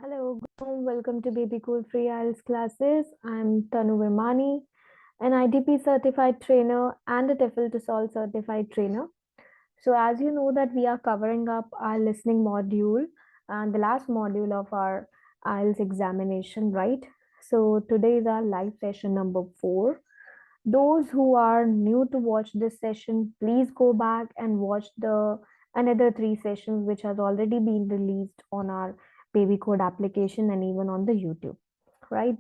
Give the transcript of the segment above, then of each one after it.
Hello, welcome to Babycode Free IELTS classes. I'm Tanu Virmani, an IDP certified trainer and a TEFL to Solve certified trainer. So as you know that we are covering up our listening module and the last module of our IELTS examination, right? So today is our live session number 4. Those who are new to watch this session, please go back and watch the another 3 sessions which has already been released on our Babycode application and even on the YouTube, right?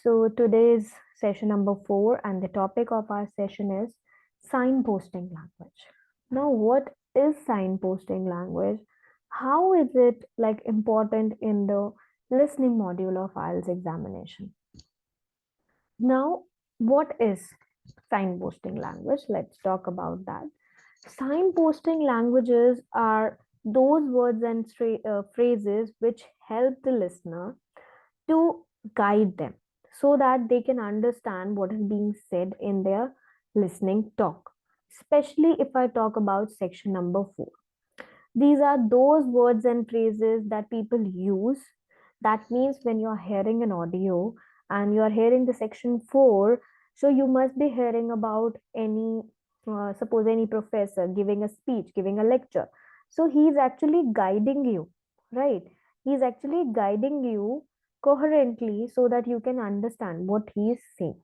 So today's session number 4 and the topic of our session is signposting language. Now, what is signposting language? How is it like important in the listening module of IELTS examination? Now, what is signposting language? Let's talk about that. Signposting languages are those words and phrases which help the listener to guide them so that they can understand what is being said in their listening talk. Especially if I talk about section number 4. These are those words and phrases that people use. That means when you're hearing an audio and you're hearing the section 4, so you must be hearing about any, suppose any professor giving a speech, giving a lecture. So he's actually guiding you, right? He's actually guiding you coherently so that you can understand what he is saying.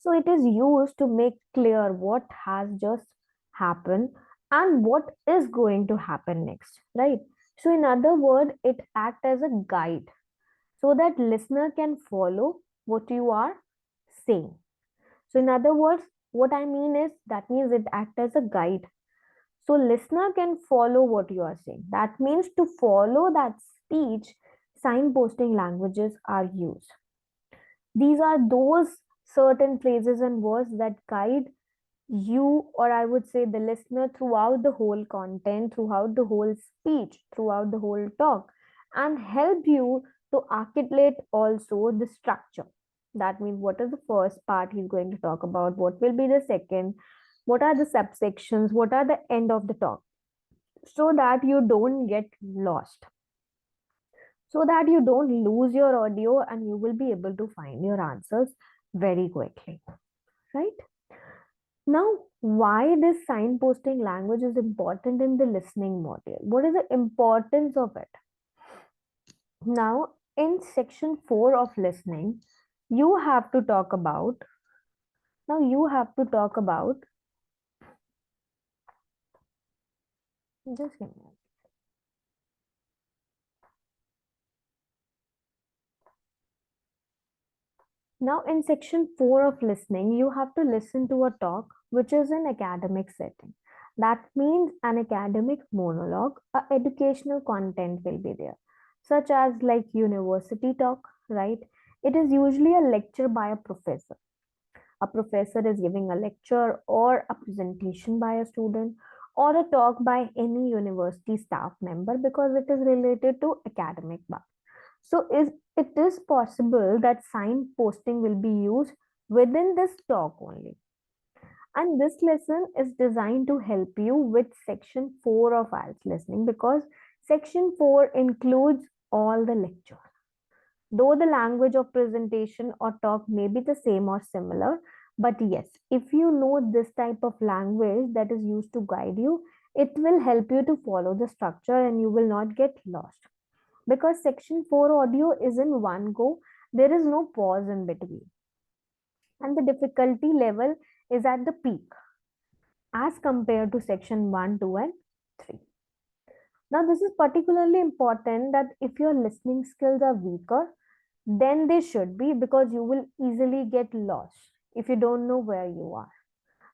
So it is used to make clear what has just happened and what is going to happen next, right? So in other words, it acts as a guide so that listener can follow what you are saying. So in other words, what I mean is that means it acts as a guide. So listener can follow what you are saying. That means to follow that speech, signposting languages are used. These are those certain phrases and words that guide you, or I would say the listener, throughout the whole content, throughout the whole speech, throughout the whole talk, and help you to articulate also the structure. That means what is the first part he's going to talk about, what will be the second, what are the subsections, what are the end of the talk, so that you don't get lost, so that you don't lose your audio and you will be able to find your answers very quickly, right? Now, why this signposting language is important in the listening module? What is the importance of it? Now, in section 4 of listening, you have to talk about, now you have to talk about, just give me a Now, in section 4 of listening, you have to listen to a talk which is an academic setting. That means an academic monologue, a educational content will be there, such as like university talk, right? It is usually a lecture by a professor. A professor is giving a lecture or a presentation by a student or a talk by any university staff member because it is related to academic part. So it is possible that signposting will be used within this talk only. And this lesson is designed to help you with section 4 of IELTS listening because section 4 includes all the lecture. Though the language of presentation or talk may be the same or similar, but yes, if you know this type of language that is used to guide you, it will help you to follow the structure and you will not get lost. Because section 4 audio is in one go, there is no pause in between. And the difficulty level is at the peak as compared to section 1, 2, and 3. Now, this is particularly important that if your listening skills are weaker, then they should be because you will easily get lost if you don't know where you are,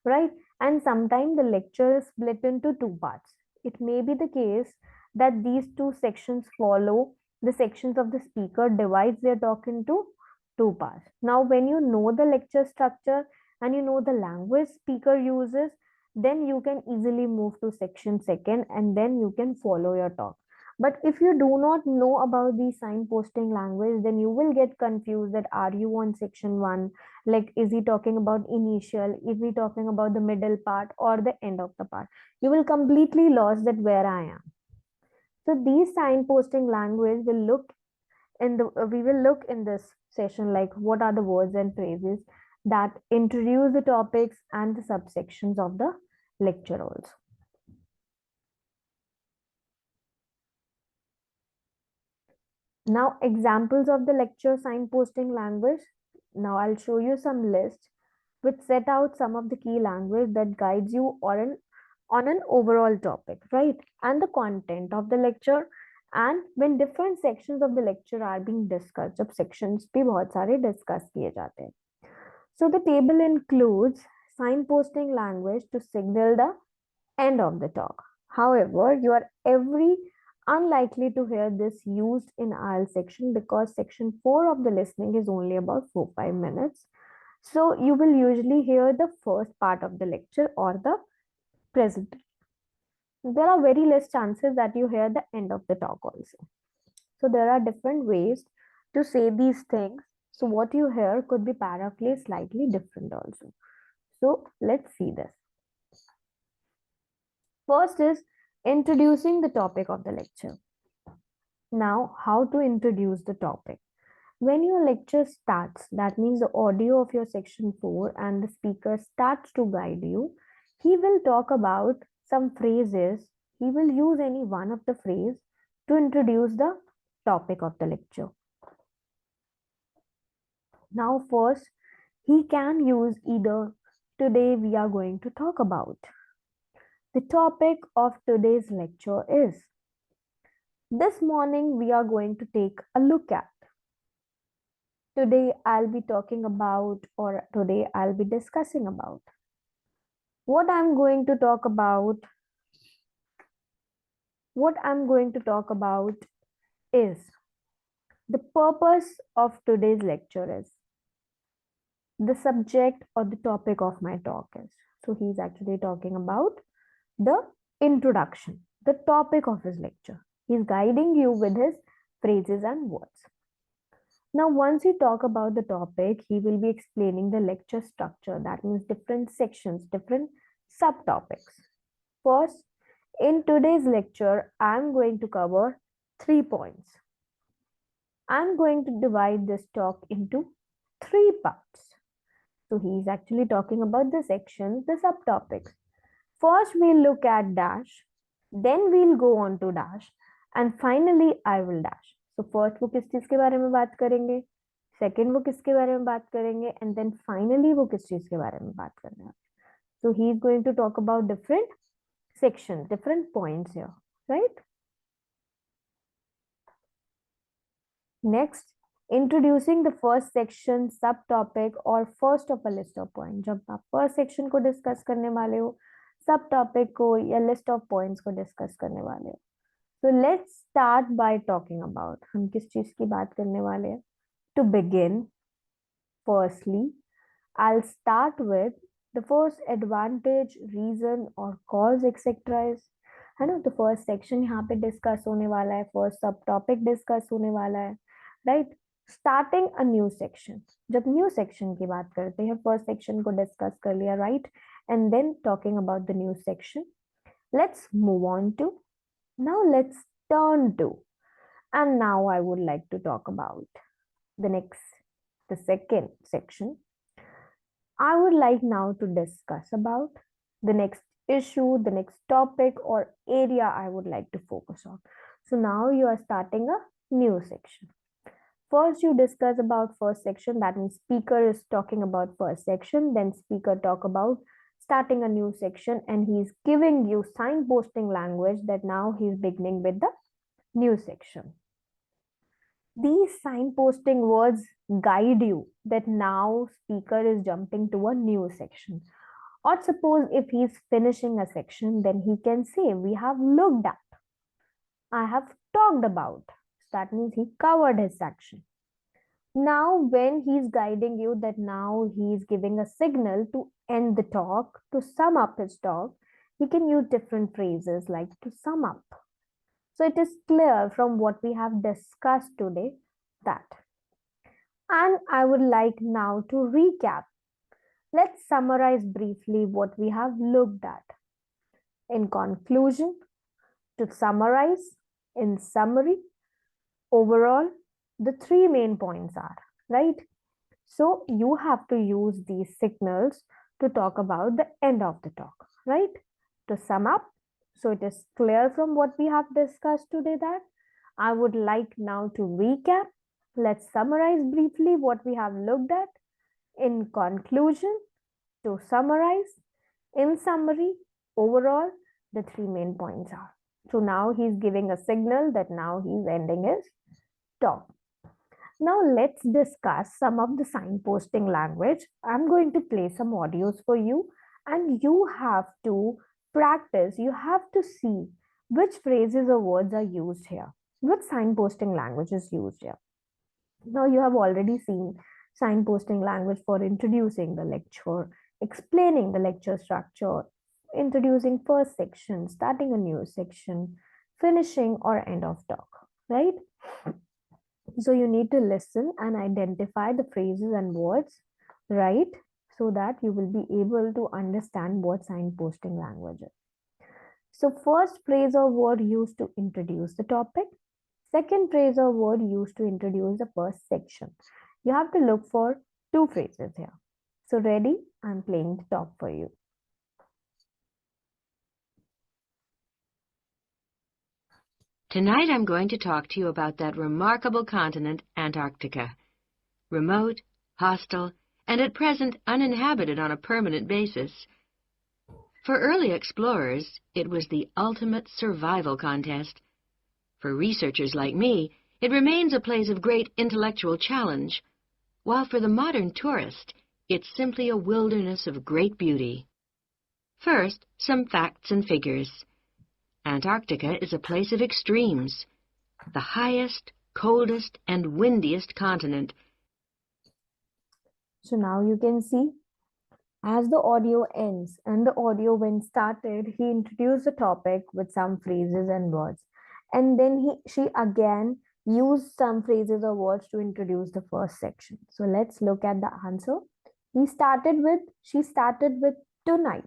right? And sometimes the lecture is split into 2 parts. It may be the case that these 2 sections follow the sections of the speaker divides their talk into 2 parts. Now, when you know the lecture structure and you know the language speaker uses, then you can easily move to section 2 and then you can follow your talk. But if you do not know about the signposting language, then you will get confused that are you on section 1? Like, is he talking about initial? Is he talking about the middle part or the end of the part? You will completely lost that where I am. So these signposting language will look we will look in this session like what are the words and phrases that introduce the topics and the subsections of the lecture also. Now examples of the lecture signposting language. Now I'll show you some lists which set out some of the key language that guides you on an overall topic, right? And the content of the lecture, and when different sections of the lecture are being discussed, जब sections भी बहुत सारे discuss किए जाते हैं. So the table includes signposting language to signal the end of the talk. However, you are every unlikely to hear this used in IELTS section because section 4 of the listening is only about 4-5 minutes. So you will usually hear the first part of the lecture or the present. There are very less chances that you hear the end of the talk also. So there are different ways to say these things. So what you hear could be paraphrased slightly different also. So let's see this. First is introducing the topic of the lecture. Now, how to introduce the topic? When your lecture starts, that means the audio of your section 4 and the speaker starts to guide you, he will talk about some phrases. He will use any one of the phrase to introduce the topic of the lecture. Now, first, he can use either today we are going to talk about. The topic of today's lecture is this morning we are going to take a look at. Today I'll be talking about, or today I'll be discussing about. What I'm going to talk about is the purpose of today's lecture is the subject or the topic of my talk is. So he's actually talking about the introduction, the topic of his lecture. He's guiding you with his phrases and words. Now, once you talk about the topic, he will be explaining the lecture structure. That means different sections, different subtopics. First, in today's lecture, I'm going to cover 3 points. I'm going to divide this talk into 3 parts. So he's actually talking about the sections, the subtopics. First, we'll look at dash, then we'll go on to dash, and finally I will dash. So first वो किस चीज के बारे में बात करेंगे, second वो किसके बारे में बात करेंगे, and then finally वो किस चीज के बारे में बात करने वाले. So he is going to talk about different sections, different points here, right? Next, introducing the first section, subtopic or first of a list of points. जब आप first section को discuss करने वाले हो, subtopic को या list of points को discuss करने वाले हो. So let's start by talking about हम किस चीज की बात करने वाले हैं. To begin, firstly, I'll start with the first advantage, reason or cause etc. is, है ना, the first section यहाँ पे discuss होने वाला है, first subtopic discuss होने वाला है, right? Starting a new section. जब new section की बात करते हैं, first section को discuss कर लिया, right? And then talking about the new section. Let's move on to. Now let's turn to, and now I would like to talk about the second section. I would like now to discuss about the next issue, the next topic or area I would like to focus on. So now you are starting a new section. First you discuss about first section, that means speaker is talking about first section, then speaker talk about starting a new section, and he's giving you signposting language that now he's beginning with the new section. These signposting words guide you that now speaker is jumping to a new section. Or suppose if he's finishing a section, then he can say, we have looked at, I have talked about. So that means he covered his section. Now, when he's guiding you that now he's giving a signal to end the talk, to sum up his talk, he can use different phrases like to sum up. So it is clear from what we have discussed today that. And I would like now to recap. Let's summarize briefly what we have looked at. In conclusion, to summarize, we have looked at in summary, overall, the three main points are, right? So you have to use these signals to talk about the end of the talk, right? To sum up, so it is clear from what we have discussed today that I would like now to recap. Let's summarize briefly what we have looked at. In conclusion, to summarize, in summary, overall, the three main points are. So now he's giving a signal that now he's ending his talk. Now let's discuss some of the signposting language. I'm going to play some audios for you and you have to practice. You have to see which phrases or words are used here, which signposting language is used here. Now you have already seen signposting language for introducing the lecture, explaining the lecture structure, introducing first section, starting a new section, finishing or end of talk, right? So you need to listen and identify the phrases and words, right? So that you will be able to understand what signposting language is. So first phrase or word used to introduce the topic. Second phrase or word used to introduce the first section. You have to look for two phrases here. So ready? I'm playing the talk for you. Tonight I'm going to talk to you about that remarkable continent, Antarctica. Remote, hostile, and at present uninhabited on a permanent basis. For early explorers, it was the ultimate survival contest. For researchers like me, it remains a place of great intellectual challenge, while for the modern tourist, it's simply a wilderness of great beauty. First, some facts and figures. Antarctica is a place of extremes, the highest, coldest, and windiest continent. So now you can see as the audio ends and the audio when started, he introduced the topic with some phrases and words. And then she again used some phrases or words to introduce the first section. So let's look at the answer. She started with tonight.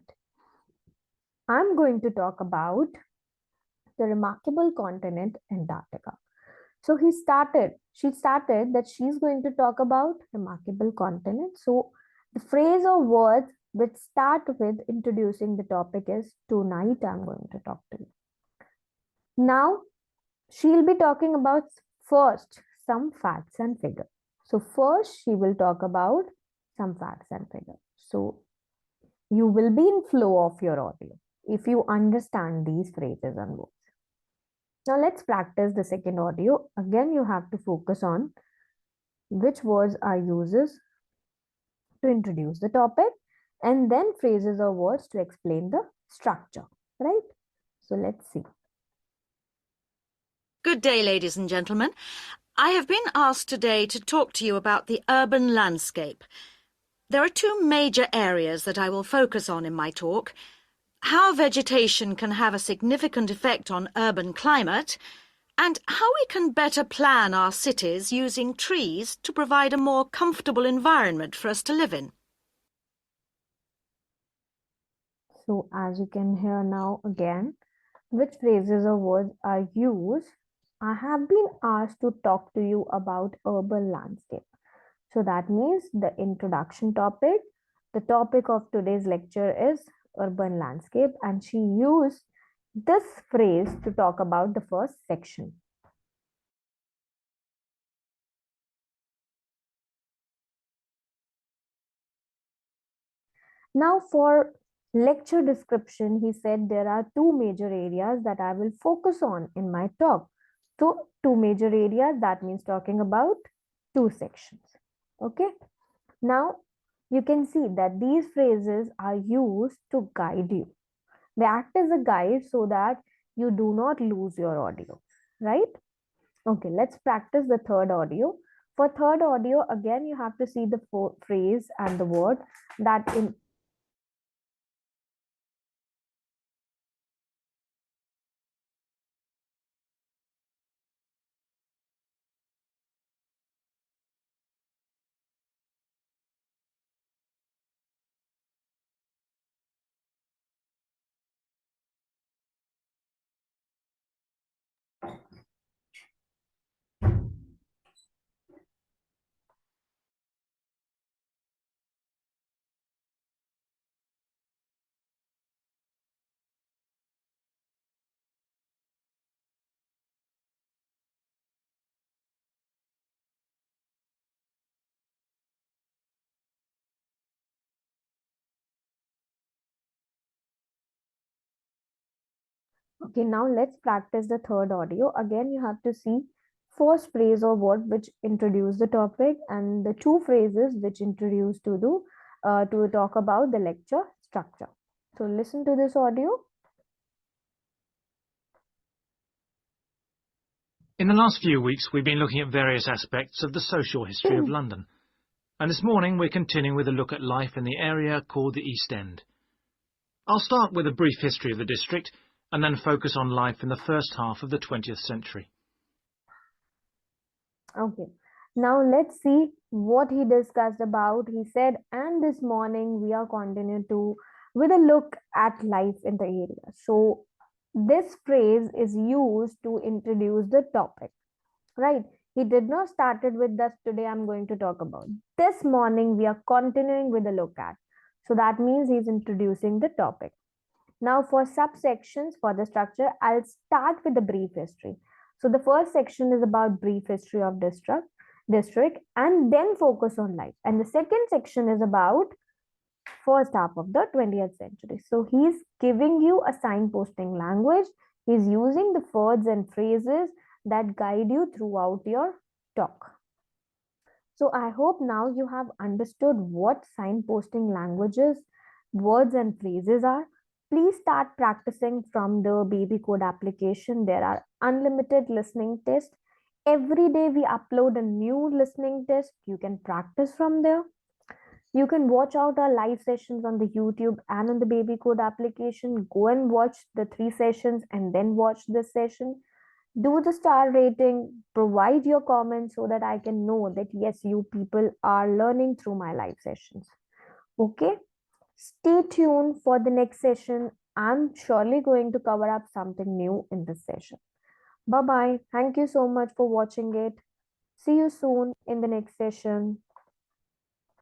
I'm going to talk about the remarkable continent Antarctica. So she started that she's going to talk about remarkable continent. So the phrase or words which start with introducing the topic is tonight I'm going to talk to you. Now she'll be talking about first some facts and figures. So first she will talk about some facts and figures. So you will be in flow of your audio if you understand these phrases and words. Now let's practice the second audio. Again, you have to focus on which words are uses to introduce the topic and then phrases or words to explain the structure, right? So let's see. Good day, ladies and gentlemen. I have been asked today to talk to you about the urban landscape. There are two major areas that I will focus on in my talk: how vegetation can have a significant effect on urban climate, and how we can better plan our cities using trees to provide a more comfortable environment for us to live in. So as you can hear now again, which phrases or words are used. I have been asked to talk to you about urban landscape. So that means the introduction topic. The topic of today's lecture is urban landscape, and she used this phrase to talk about the first section. Now for lecture description, he said there are two major areas that I will focus on in my talk. So two major areas, that means talking about two sections. Okay. Now you can see that these phrases are used to guide you. They act as a guide so that you do not lose your audio, right? Okay, let's practice the third audio. For third audio, again, you have to see the phrase and the word that in Okay, now let's practice the third audio. Again, you have to see first phrase or word which introduce the topic and the two phrases which introduce to talk about the lecture structure. So listen to this audio. In the last few weeks, we've been looking at various aspects of the social history of London. And this morning, we're continuing with a look at life in the area called the East End. I'll start with a brief history of the district and then focus on life in the first half of the 20th century. Okay, now let's see what he discussed about. He said, and this morning we are continuing with a look at life in the area. So this phrase is used to introduce the topic, right? He did not started with that today I'm going to talk about. This morning we are continuing with a look at. So that means he's introducing the topic. Now for subsections for the structure, I'll start with the brief history. So the first section is about brief history of district and then focus on life. And the second section is about first half of the 20th century. So he's giving you a signposting language. He's using the words and phrases that guide you throughout your talk. So I hope now you have understood what signposting languages, words and phrases are. Please start practicing from the Babycode application. There are unlimited listening tests. Every day we upload a new listening test. You can practice from there. You can watch out our live sessions on the YouTube and on the Babycode application. Go and watch the 3 sessions and then watch this session. Do the star rating, provide your comments so that I can know that yes, you people are learning through my live sessions. Okay, stay tuned for the next session. I'm surely going to cover up something new in this session. Bye-bye. Thank you so much for watching it. See you soon in the next session.